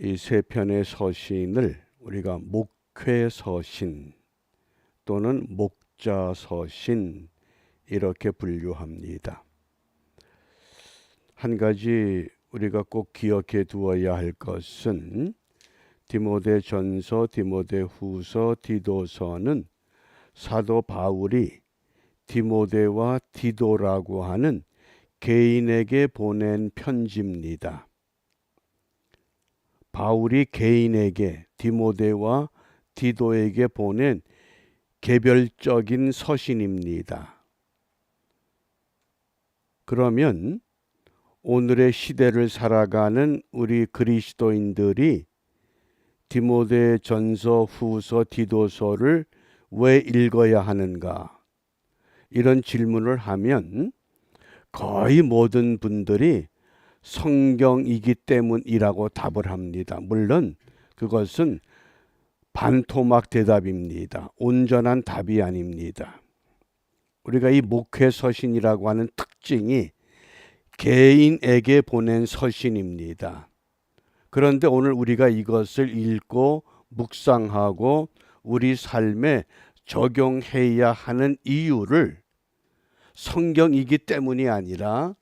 이 세 편의 서신을 우리가 목회서신 또는 목자서신 이렇게 분류합니다. 한 가지 우리가 꼭 기억해 두어야 할 것은 디모데전서, 디모데후서, 디도서는 사도 바울이 디모데와 디도라고 하는 개인에게 보낸 편지입니다. 바울이 개인에게 디모데와 디도에게 보낸 개별적인 서신입니다. 그러면 오늘의 시대를 살아가는 우리 그리스도인들이 디모데 전서, 후서, 디도서를 왜 읽어야 하는가? 이런 질문을 하면 거의 모든 분들이 성경이기 때문이라고 답을 합니다. 물론 그것은 반토막 대답입니다. 온전한 답이 아닙니다. 우리가 이 목회 서신이라고 하는 특징이 개인에게 보낸 서신입니다. 그런데 오늘 우리가 이것을 읽고 묵상하고 우리 삶에 적용해야 하는 이유를 성경이기 때문이 아니라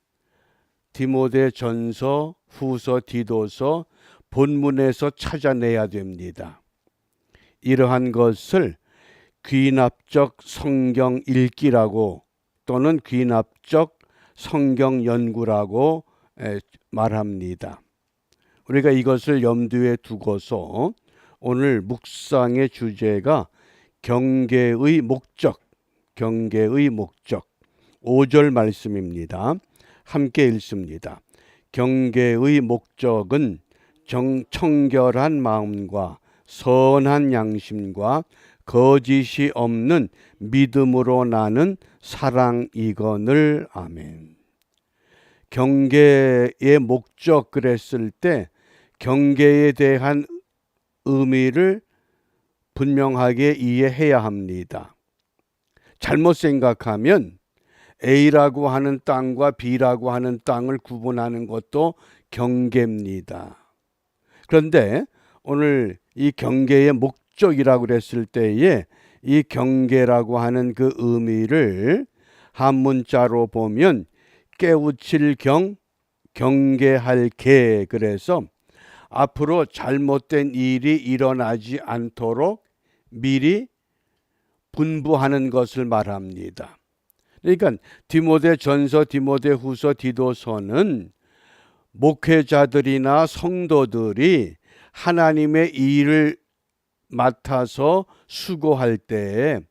디모데 전서, 후서, 디도서 본문에서 찾아내야 됩니다. 이러한 것을 귀납적 성경 읽기라고 또는 귀납적 성경 연구라고 말합니다. 우리가 이것을 염두에 두고서 오늘 묵상의 주제가 경계의 목적, 경계의 목적 5절 말씀입니다. 함께 읽습니다. 경계의 목적은 청결한 마음과 선한 양심과 거짓이 없는 믿음으로 나는 사랑이거늘. 아멘. 경계의 목적 그랬을 때 경계에 대한 의미를 분명하게 이해해야 합니다. 잘못 생각하면 A라고 하는 땅과 B라고 하는 땅을 구분하는 것도 경계입니다. 그런데 오늘 이 경계의 목적이라고 그랬을 때에 이 경계라고 하는 그 의미를 한문자로 보면 깨우칠 경계할 계, 그래서 앞으로 잘못된 일이 일어나지 않도록 미리 분부하는 것을 말합니다. 그러니까 디모데 전서, 디모데 후서, 디도서는 목회자들이나 성도들이 하나님의 일을 맡아서 수고할 때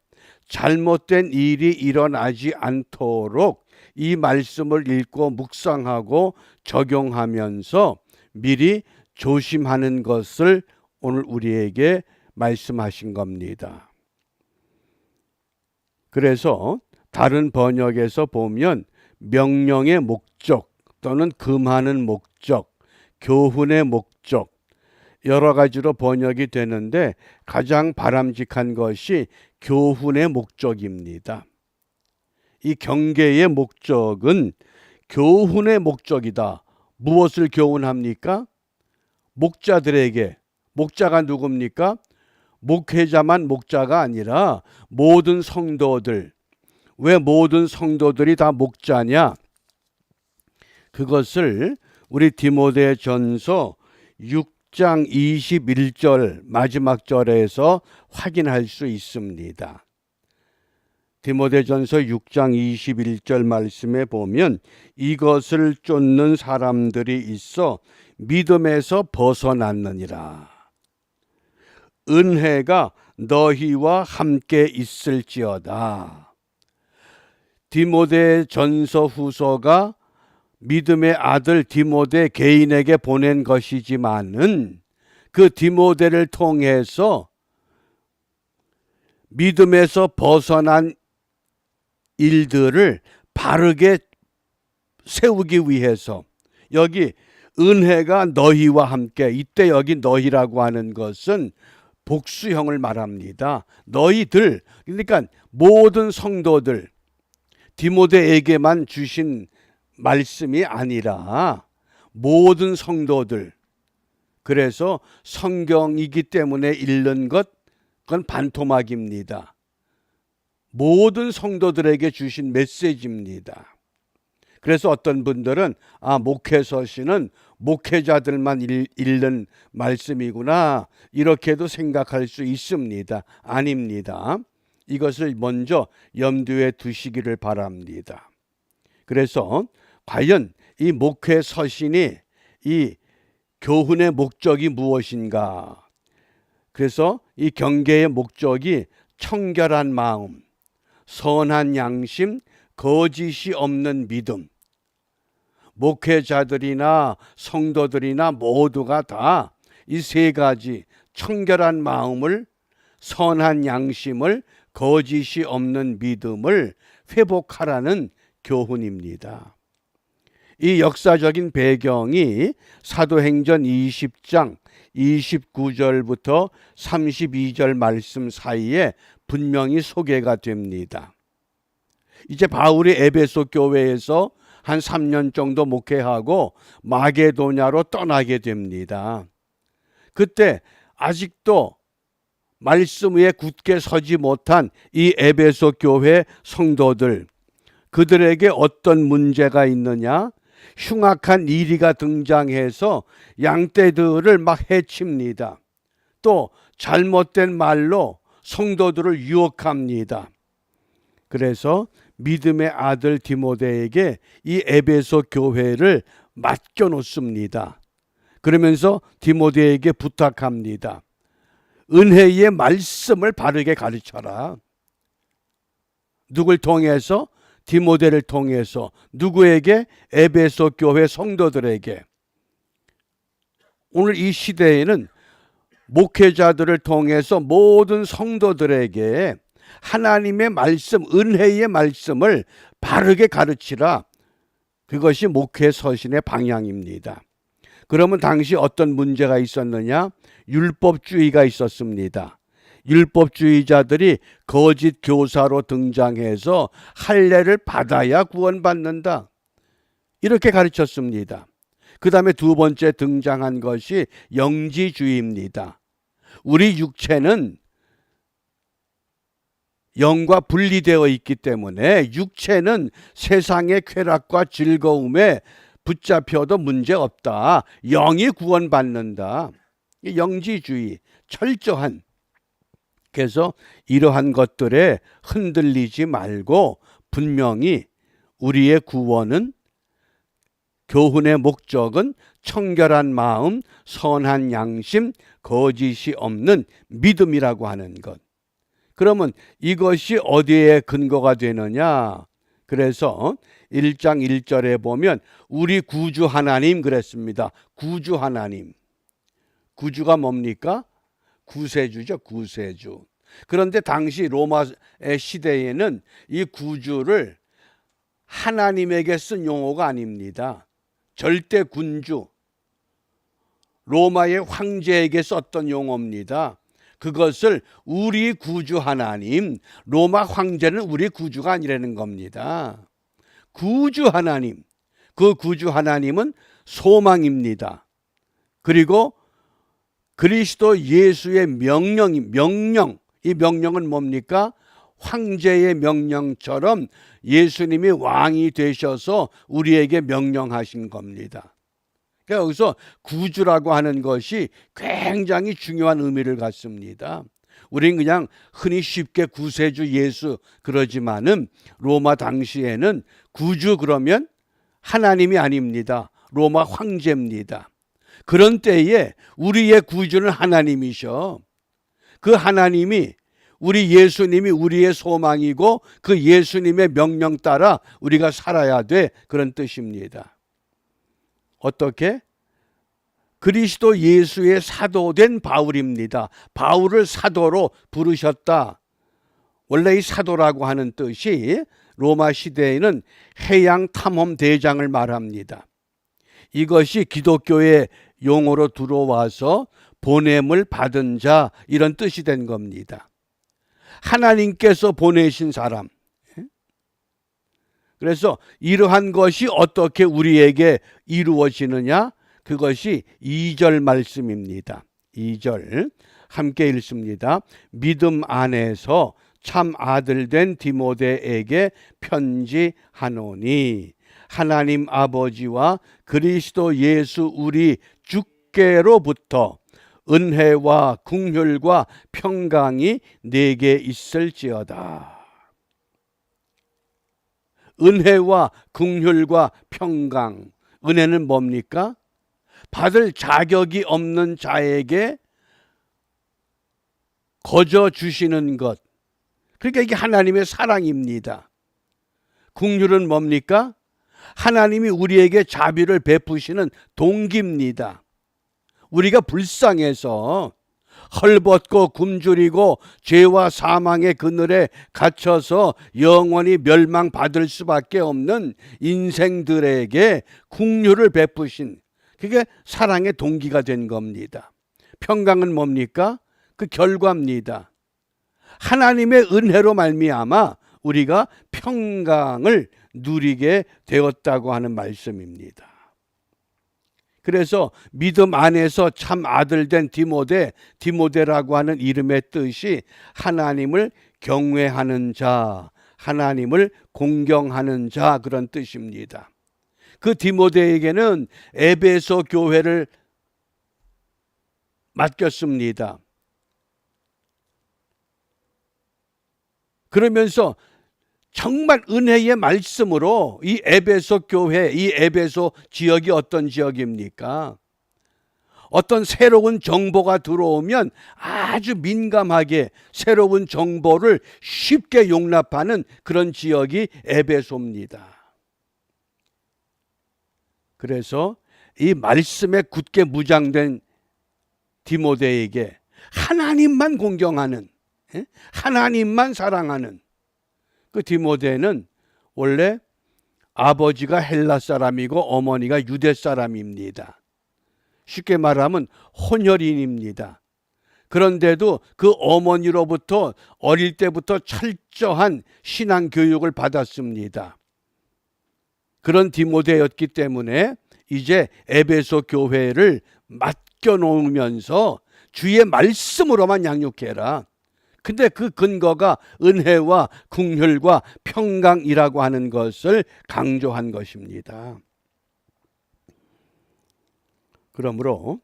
잘못된 일이 일어나지 않도록 이 말씀을 읽고 묵상하고 적용하면서 미리 조심하는 것을 오늘 우리에게 말씀하신 겁니다. 그래서 다른 번역에서 보면 명령의 목적 또는 금하는 목적, 교훈의 목적 여러 가지로 번역이 되는데 가장 바람직한 것이 교훈의 목적입니다. 이 경계의 목적은 교훈의 목적이다. 무엇을 교훈합니까? 목자들에게. 목자가 누굽니까? 목회자만 목자가 아니라 모든 성도들. 왜 모든 성도들이 다 목자냐? 그것을 우리 디모데전서 6장 21절 마지막 절에서 확인할 수 있습니다. 디모데전서 6장 21절 말씀에 보면 이것을 쫓는 사람들이 있어 믿음에서 벗어났느니라. 은혜가 너희와 함께 있을지어다. 디모데전서 후서가 믿음의 아들 디모데 개인에게 보낸 것이지만은 그 디모데를 통해서 믿음에서 벗어난 일들을 바르게 세우기 위해서 여기 은혜가 너희와 함께, 이때 여기 너희라고 하는 것은 복수형을 말합니다. 너희들, 그러니까 모든 성도들, 디모데에게만 주신 말씀이 아니라 모든 성도들, 그래서 성경이기 때문에 읽는 것, 그건 반토막입니다. 모든 성도들에게 주신 메시지입니다. 그래서 어떤 분들은 목회서신은 목회자들만 읽는 말씀이구나, 이렇게도 생각할 수 있습니다. 아닙니다. 이것을 먼저 염두에 두시기를 바랍니다. 그래서 과연 이 목회서신이 이 교훈의 목적이 무엇인가? 그래서 이 경계의 목적이 청결한 마음, 선한 양심, 거짓이 없는 믿음. 목회자들이나 성도들이나 모두가 다 이 세 가지, 청결한 마음을, 선한 양심을, 거짓이 없는 믿음을 회복하라는 교훈입니다. 이 역사적인 배경이 사도행전 20장 29절부터 32절 말씀 사이에 분명히 소개가 됩니다. 이제 바울이 에베소 교회에서 한 3년 정도 목회하고 마게도냐로 떠나게 됩니다. 그때 아직도 말씀 위에 굳게 서지 못한 이 에베소 교회 성도들, 그들에게 어떤 문제가 있느냐? 흉악한 이리가 등장해서 양떼들을 막 해칩니다. 또 잘못된 말로 성도들을 유혹합니다. 그래서 믿음의 아들 디모데에게 이 에베소 교회를 맡겨놓습니다. 그러면서 디모데에게 부탁합니다. 은혜의 말씀을 바르게 가르쳐라. 누굴 통해서? 디모데를 통해서. 누구에게? 에베소 교회 성도들에게. 오늘 이 시대에는 목회자들을 통해서 모든 성도들에게 하나님의 말씀, 은혜의 말씀을 바르게 가르치라. 그것이 목회 서신의 방향입니다. 그러면 당시 어떤 문제가 있었느냐? 율법주의가 있었습니다. 율법주의자들이 거짓 교사로 등장해서 할례를 받아야 구원받는다, 이렇게 가르쳤습니다. 그 다음에 두 번째 등장한 것이 영지주의입니다. 우리 육체는 영과 분리되어 있기 때문에 육체는 세상의 쾌락과 즐거움에 붙잡혀도 문제없다. 영이 구원받는다. 영지주의, 철저한. 그래서 이러한 것들에 흔들리지 말고 분명히 우리의 구원은, 교훈의 목적은 청결한 마음, 선한 양심, 거짓이 없는 믿음이라고 하는 것. 그러면 이것이 어디에 근거가 되느냐? 그래서 1장 1절에 보면 우리 구주 하나님 그랬습니다. 구주 하나님. 구주가 뭡니까? 구세주죠. 구세주. 그런데 당시 로마의 시대에는 이 구주를 하나님에게 쓴 용어가 아닙니다. 절대 군주, 로마의 황제에게 썼던 용어입니다. 그것을 우리 구주 하나님, 로마 황제는 우리 구주가 아니라는 겁니다. 구주 하나님, 그 구주 하나님은 소망입니다. 그리고 그리스도 예수의 명령, 이 명령은 뭡니까? 황제의 명령처럼 예수님이 왕이 되셔서 우리에게 명령하신 겁니다. 그러니까 여기서 구주라고 하는 것이 굉장히 중요한 의미를 갖습니다. 우리는 그냥 흔히 쉽게 구세주 예수 그러지만은 로마 당시에는 구주 그러면 하나님이 아닙니다. 로마 황제입니다. 그런 때에 우리의 구주는 하나님이셔. 그 하나님이, 우리 예수님이 우리의 소망이고 그 예수님의 명령 따라 우리가 살아야 돼, 그런 뜻입니다. 어떻게? 그리스도 예수의 사도된 바울입니다. 바울을 사도로 부르셨다. 원래 이 사도라고 하는 뜻이 로마 시대에는 해양 탐험 대장을 말합니다. 이것이 기독교의 용어로 들어와서 보냄을 받은 자, 이런 뜻이 된 겁니다. 하나님께서 보내신 사람. 그래서 이러한 것이 어떻게 우리에게 이루어지느냐? 그것이 2절 말씀입니다. 2절 함께 읽습니다. 믿음 안에서 참 아들 된 디모데에게 편지하노니 하나님 아버지와 그리스도 예수 우리 주께로부터 은혜와 긍휼과 평강이 내게 있을지어다. 은혜와 긍휼과 평강. 은혜는 뭡니까? 받을 자격이 없는 자에게 거저 주시는 것. 그러니까 이게 하나님의 사랑입니다. 긍휼은 뭡니까? 하나님이 우리에게 자비를 베푸시는 동기입니다. 우리가 불쌍해서 헐벗고 굶주리고 죄와 사망의 그늘에 갇혀서 영원히 멸망받을 수밖에 없는 인생들에게 긍휼을 베푸신, 그게 사랑의 동기가 된 겁니다. 평강은 뭡니까? 그 결과입니다. 하나님의 은혜로 말미암아 우리가 평강을 누리게 되었다고 하는 말씀입니다. 그래서 믿음 안에서 참 아들 된 디모데라고 하는 이름의 뜻이 하나님을 경외하는 자, 하나님을 공경하는 자, 그런 뜻입니다. 그 디모데에게는 에베소 교회를 맡겼습니다. 그러면서 정말 은혜의 말씀으로 이 에베소 교회, 이 에베소 지역이 어떤 지역입니까? 어떤 새로운 정보가 들어오면 아주 민감하게 새로운 정보를 쉽게 용납하는 그런 지역이 에베소입니다. 그래서 이 말씀에 굳게 무장된 디모데에게 하나님만 공경하는, 하나님만 사랑하는 그 디모데는 원래 아버지가 헬라 사람이고 어머니가 유대 사람입니다. 쉽게 말하면 혼혈인입니다. 그런데도 그 어머니로부터 어릴 때부터 철저한 신앙 교육을 받았습니다. 그런 디모데였기 때문에 이제 에베소 교회를 맡겨놓으면서 주의 말씀으로만 양육해라. 근데 그 근거가 은혜와 긍휼과 평강이라고 하는 것을 강조한 것입니다. 그러므로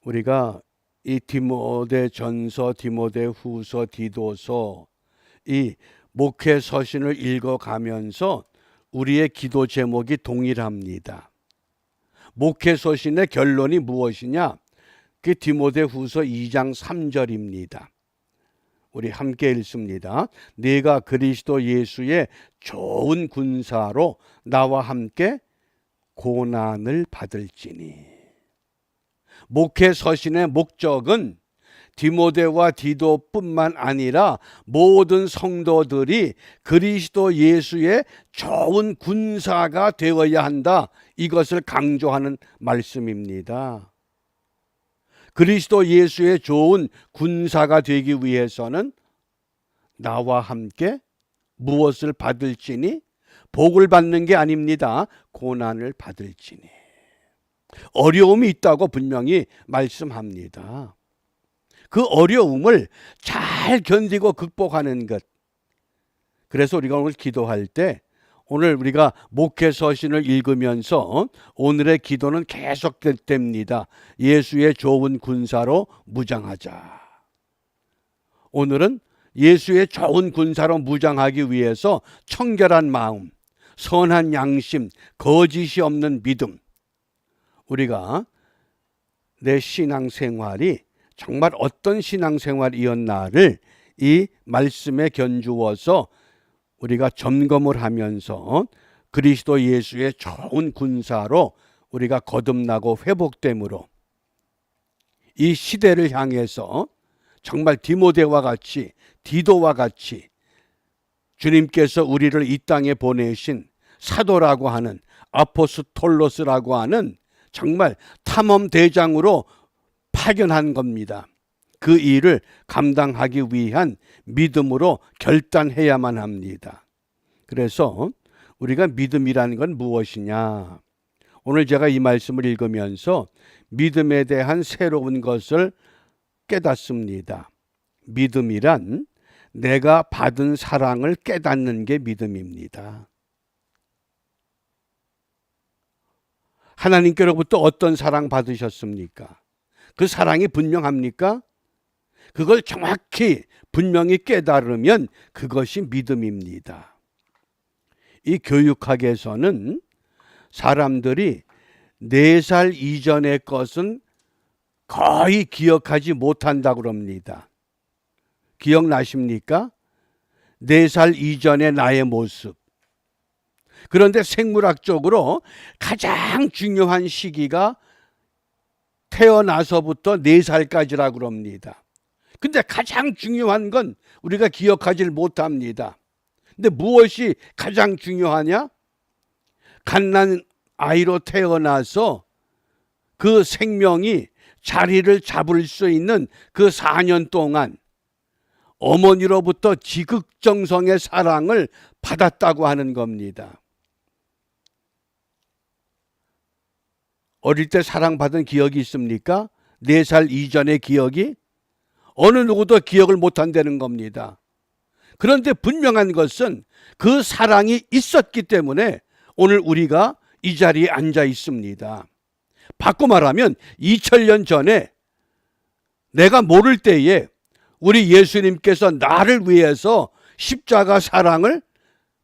우리가 이 디모데전서, 디모데후서, 디도서 이 목회 서신을 읽어가면서 우리의 기도 제목이 동일합니다. 목회 서신의 결론이 무엇이냐? 그 디모데후서 2장 3절입니다. 우리 함께 읽습니다. 네가 그리스도 예수의 좋은 군사로 나와 함께 고난을 받을지니. 목회 서신의 목적은 디모데와 디도뿐만 아니라 모든 성도들이 그리스도 예수의 좋은 군사가 되어야 한다. 이것을 강조하는 말씀입니다. 그리스도 예수의 좋은 군사가 되기 위해서는 나와 함께 무엇을 받을지니? 복을 받는 게 아닙니다. 고난을 받을지니. 어려움이 있다고 분명히 말씀합니다. 그 어려움을 잘 견디고 극복하는 것. 그래서 우리가 오늘 기도할 때, 오늘 우리가 목회 서신을 읽으면서 오늘의 기도는 계속됩니다. 예수의 좋은 군사로 무장하자. 오늘은 예수의 좋은 군사로 무장하기 위해서 청결한 마음, 선한 양심, 거짓이 없는 믿음. 우리가 내 신앙생활이 정말 어떤 신앙생활이었나를 이 말씀에 견주어서 우리가 점검을 하면서 그리스도 예수의 좋은 군사로 우리가 거듭나고 회복됨으로 이 시대를 향해서 정말 디모데와 같이, 디도와 같이 주님께서 우리를 이 땅에 보내신 사도라고 하는, 아포스톨로스라고 하는 정말 탐험대장으로 파견한 겁니다. 그 일을 감당하기 위한 믿음으로 결단해야만 합니다. 그래서 우리가 믿음이라는 건 무엇이냐? 오늘 제가 이 말씀을 읽으면서 믿음에 대한 새로운 것을 깨닫습니다. 믿음이란 내가 받은 사랑을 깨닫는 게 믿음입니다. 하나님께로부터 어떤 사랑 받으셨습니까? 그 사랑이 분명합니까? 그걸 정확히 분명히 깨달으면 그것이 믿음입니다. 이 교육학에서는 사람들이 4살 이전의 것은 거의 기억하지 못한다고 합니다. 기억나십니까? 4살 이전의 나의 모습. 그런데 생물학적으로 가장 중요한 시기가 태어나서부터 4살까지라고 합니다. 근데 가장 중요한 건 우리가 기억하지 못합니다. 근데 무엇이 가장 중요하냐? 갓난 아이로 태어나서 그 생명이 자리를 잡을 수 있는 그 4년 동안 어머니로부터 지극정성의 사랑을 받았다고 하는 겁니다. 어릴 때 사랑받은 기억이 있습니까? 4살 이전의 기억이? 어느 누구도 기억을 못한다는 겁니다. 그런데 분명한 것은 그 사랑이 있었기 때문에 오늘 우리가 이 자리에 앉아 있습니다. 바꿔 말하면 2000년 전에 내가 모를 때에 우리 예수님께서 나를 위해서 십자가 사랑을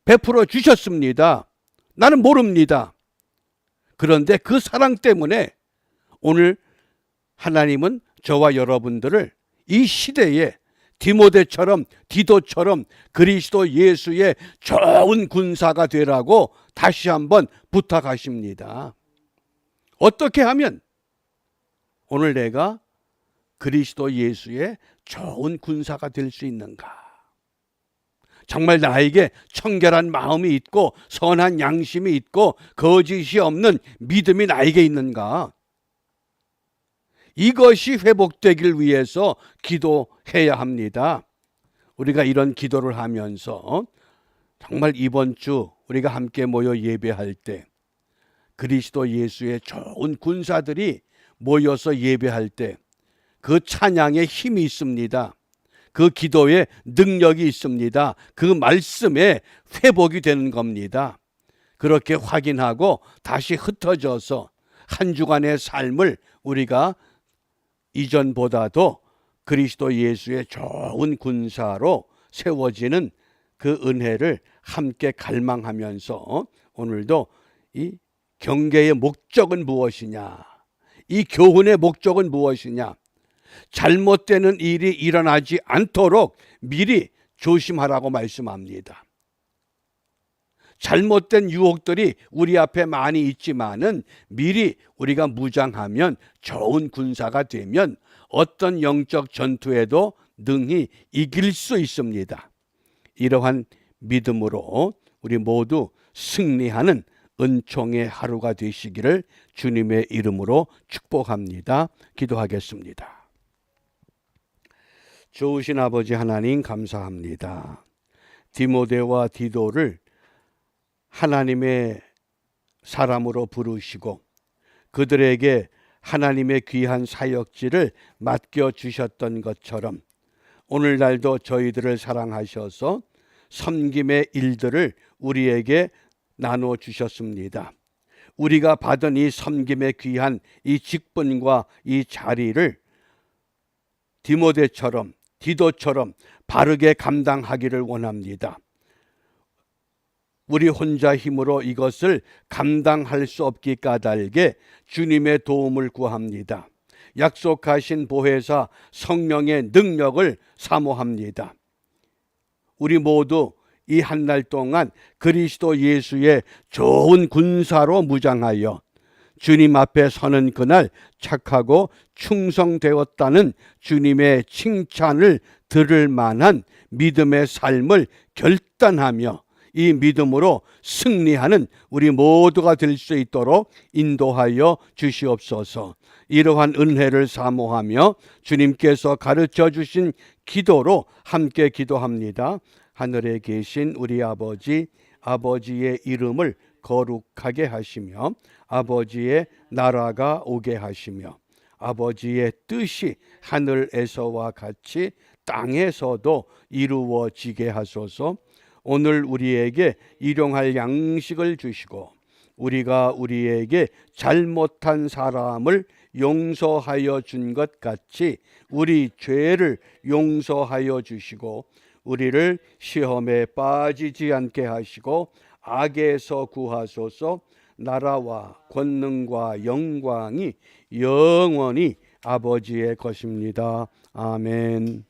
베풀어 주셨습니다. 나는 모릅니다. 그런데 그 사랑 때문에 오늘 하나님은 저와 여러분들을 이 시대에 디모데처럼 디도처럼 그리스도 예수의 좋은 군사가 되라고 다시 한번 부탁하십니다. 어떻게 하면 오늘 내가 그리스도 예수의 좋은 군사가 될 수 있는가? 정말 나에게 청결한 마음이 있고 선한 양심이 있고 거짓이 없는 믿음이 나에게 있는가? 이것이 회복되길 위해서 기도해야 합니다. 우리가 이런 기도를 하면서 정말 이번 주 우리가 함께 모여 예배할 때 그리스도 예수의 좋은 군사들이 모여서 예배할 때 그 찬양에 힘이 있습니다. 그 기도에 능력이 있습니다. 그 말씀에 회복이 되는 겁니다. 그렇게 확인하고 다시 흩어져서 한 주간의 삶을 우리가 이전보다도 그리스도 예수의 좋은 군사로 세워지는 그 은혜를 함께 갈망하면서 오늘도 이 경계의 목적은 무엇이냐? 이 교훈의 목적은 무엇이냐? 잘못되는 일이 일어나지 않도록 미리 조심하라고 말씀합니다. 잘못된 유혹들이 우리 앞에 많이 있지만은 미리 우리가 무장하면 좋은 군사가 되면 어떤 영적 전투에도 능히 이길 수 있습니다. 이러한 믿음으로 우리 모두 승리하는 은총의 하루가 되시기를 주님의 이름으로 축복합니다. 기도하겠습니다. 좋으신 아버지 하나님 감사합니다. 디모데와 디도를 하나님의 사람으로 부르시고 그들에게 하나님의 귀한 사역지를 맡겨주셨던 것처럼 오늘날도 저희들을 사랑하셔서 섬김의 일들을 우리에게 나눠주셨습니다. 우리가 받은 이 섬김의 귀한 이 직분과 이 자리를 디모데처럼 디도처럼 바르게 감당하기를 원합니다. 우리 혼자 힘으로 이것을 감당할 수 없기 까닭에 주님의 도움을 구합니다. 약속하신 보혜사 성령의 능력을 사모합니다. 우리 모두 이 한 달 동안 그리스도 예수의 좋은 군사로 무장하여 주님 앞에 서는 그날 착하고 충성되었다는 주님의 칭찬을 들을 만한 믿음의 삶을 결단하며 이 믿음으로 승리하는 우리 모두가 될 수 있도록 인도하여 주시옵소서. 이러한 은혜를 사모하며 주님께서 가르쳐 주신 기도로 함께 기도합니다. 하늘에 계신 우리 아버지, 아버지의 이름을 거룩하게 하시며 아버지의 나라가 오게 하시며 아버지의 뜻이 하늘에서와 같이 땅에서도 이루어지게 하소서. 오늘 우리에게 일용할 양식을 주시고 우리가 우리에게 잘못한 사람을 용서하여 준 것 같이 우리 죄를 용서하여 주시고 우리를 시험에 빠지지 않게 하시고 악에서 구하소서. 나라와 권능과 영광이 영원히 아버지의 것입니다. 아멘.